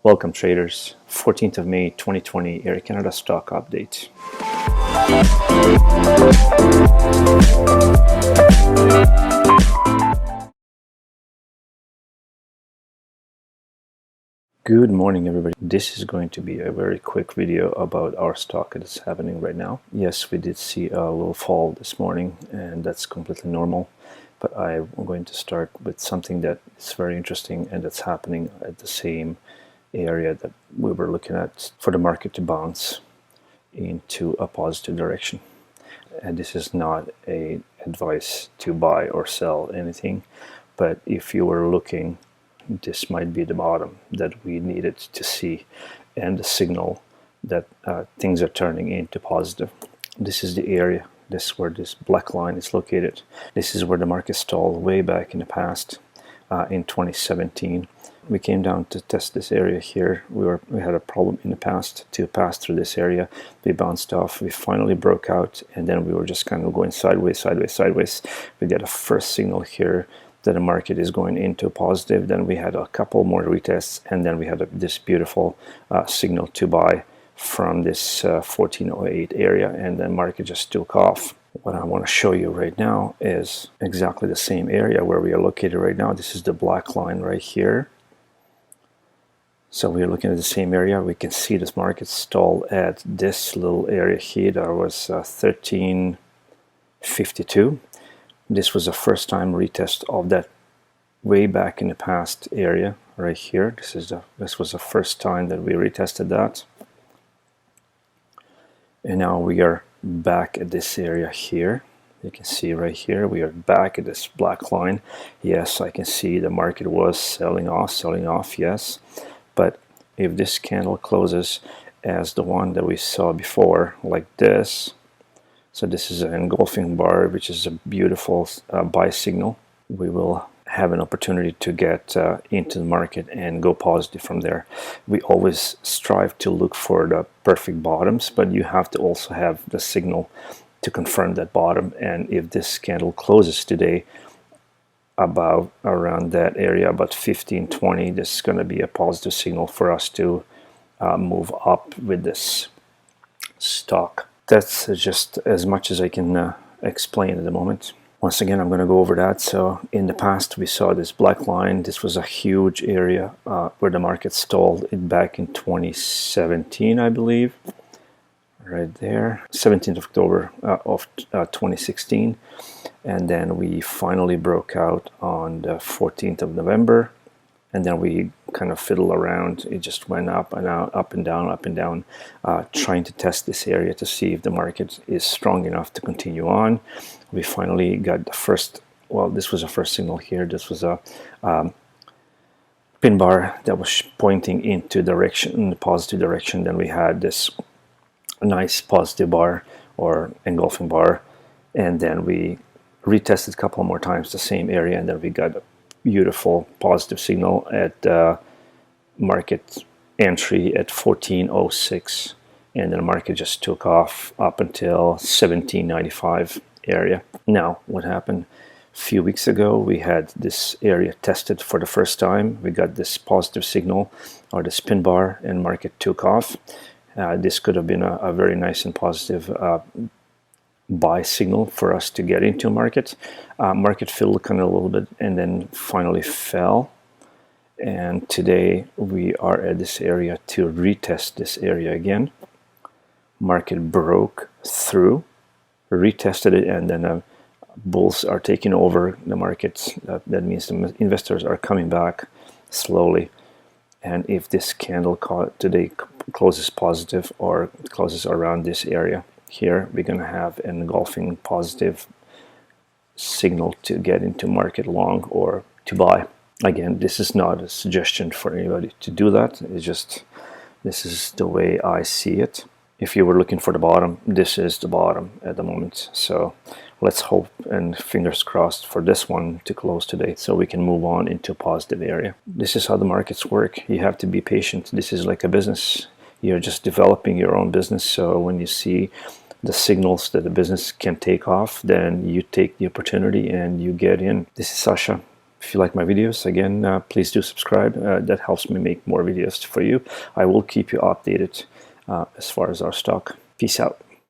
Welcome traders, 14th of May 2020 AirCanada stock update. Good morning everybody. This is going to be a very quick video about our stock that is happening right now. Yes, we did see a little fall this morning and that's completely normal. But I'm going to start with something that is very interesting and that's happening at the same area that we were looking at for the market to bounce into a positive direction. And this is not a advice to buy or sell anything, but if you were looking, this might be the bottom that we needed to see and the signal that things are turning into positive. This is the area. This is where this black line is located. This is where the market stalled way back in the past in 2017. We came down to test this area here. We had a problem in the past to pass through this area. We bounced off. We finally broke out, and then we were just kind of going sideways. We get a first signal here that the market is going into positive. Then we had a couple more retests, and then we had this beautiful signal to buy from this 1408 area, and the market just took off. What I want to show you right now is exactly the same area where we are located right now. This is the black line right here. So we're looking at the same area. We can see this market stall at this little area here. That was 1352. This was the first time retest of that way back in the past area right here. This was the first time that we retested that. And now we are back at this area here. You can see right here we are back at this black line. Yes, I can see the market was selling off, yes. But if this candle closes as the one that we saw before, like this, so this is an engulfing bar, which is a beautiful buy signal, we will have an opportunity to get into the market and go positive from there. We always strive to look for the perfect bottoms, but you have to also have the signal to confirm that bottom. And if this candle closes today about around that area, about 1520, this is going to be a positive signal for us to move up with this stock. That's just as much as I can explain at the moment. Once again, I'm going to go over that. So in the past, we saw this black line. This was a huge area where the market stalled it back in 2017, I believe. Right there, 17th of October of 2016. And then we finally broke out on the 14th of November. And then we kind of fiddled around. It just went up and out, up and down, trying to test this area to see if the market is strong enough to continue on. We finally got the first, well, this was a first signal here. This was a pin bar that was pointing into direction, in the positive direction. Then we had this nice positive bar or engulfing bar. And then we retested a couple more times the same area, and then we got a beautiful positive signal at market entry at 1406, and then the market just took off up until 1795 area. Now what happened a few weeks ago, we had this area tested for the first time. We got this positive signal or the spin bar, and market took off. This could have been a very nice and positive buy signal for us to get into market. Market filled kind of a little bit and then finally fell, and today we are at this area to retest this area again. Market broke through, retested it, and then bulls are taking over the market. That means the investors are coming back slowly, and if this candle today closes positive or closes around this area here, we're going to have an engulfing positive signal to get into market long or to buy. Again, this is not a suggestion for anybody to do that. It's just, this is the way I see it. If you were looking for the bottom, this is the bottom at the moment. So let's hope and fingers crossed for this one to close today so we can move on into a positive area. This is how the markets work. You have to be patient. This is like a business. You're just developing your own business. So when you see the signals that the business can take off, then you take the opportunity and you get in. This is Sasha. If you like my videos, again, please do subscribe. That helps me make more videos for you. I will keep you updated as far as our stock. Peace out.